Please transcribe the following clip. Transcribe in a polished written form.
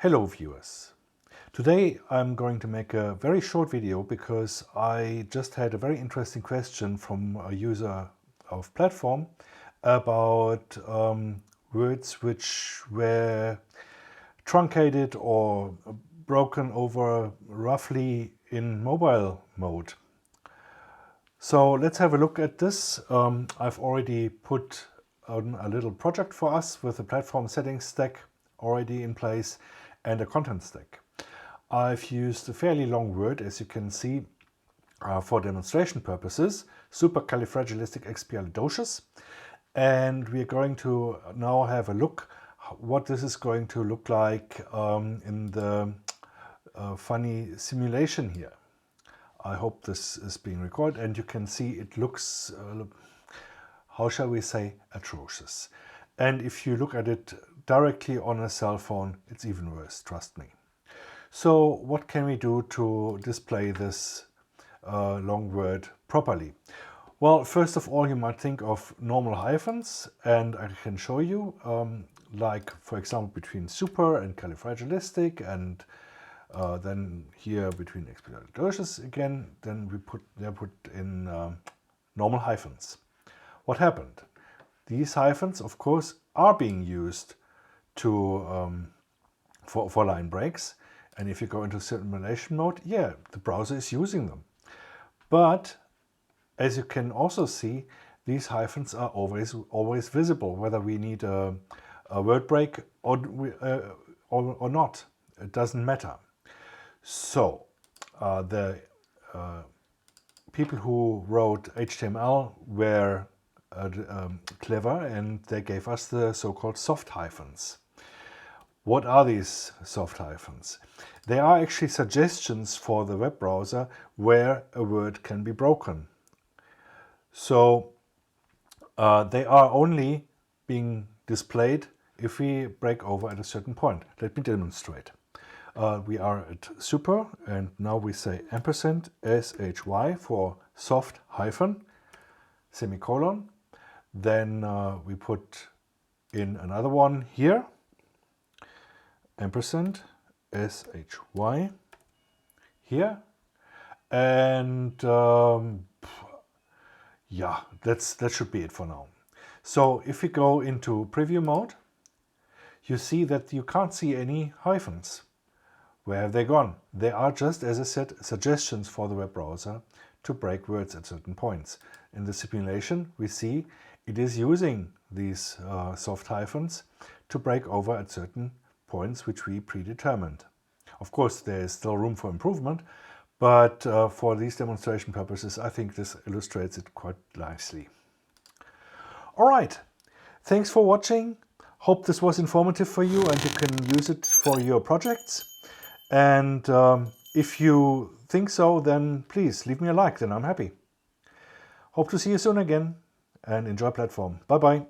Hello viewers. Today I'm going to make a very short video because I just had a very interesting question from a user of platform about words which were truncated or broken over roughly in mobile mode. So let's have a look at this. I've already put on a little project for us with a platform settings stack already in place and a content stack. I've used a fairly long word, as you can see, for demonstration purposes, supercalifragilisticexpialidocious, and we're going to now have a look what this is going to look like in the funny simulation here. I hope this is being recorded, and you can see it looks, how shall we say, atrocious. And if you look at it directly on a cell phone, it's even worse, trust me. So what can we do to display this long word properly? Well, first of all, you might think of normal hyphens, and I can show you, like for example between super and califragilistic, and then here between expialidocious again, then they're put in normal hyphens. What happened? These hyphens, of course, are being used to for line breaks, and if you go into simulation mode, yeah, the browser is using them. But as you can also see, these hyphens are always visible, whether we need a word break or not. It doesn't matter. So the people who wrote HTML were clever, and they gave us the so-called soft hyphens. What are these soft hyphens? They are actually suggestions for the web browser where a word can be broken. So they are only being displayed if we break over at a certain point. Let me demonstrate. We are at super, and now we say ampersand SHY for soft hyphen, semicolon. Then we put in another one here, ampersand SHY here, and yeah, that should be it for now. So if we go into preview mode, you see that you can't see any hyphens. Where have they gone? They are just, as I said, suggestions for the web browser to break words at certain points. In the simulation, we see it is using these soft hyphens to break over at certain points which we predetermined. Of course, there is still room for improvement, but for these demonstration purposes, I think this illustrates it quite nicely. All right, thanks for watching. Hope this was informative for you and you can use it for your projects. And if you think so, then please leave me a like, then I'm happy. Hope to see you soon again, and enjoy platform. Bye bye.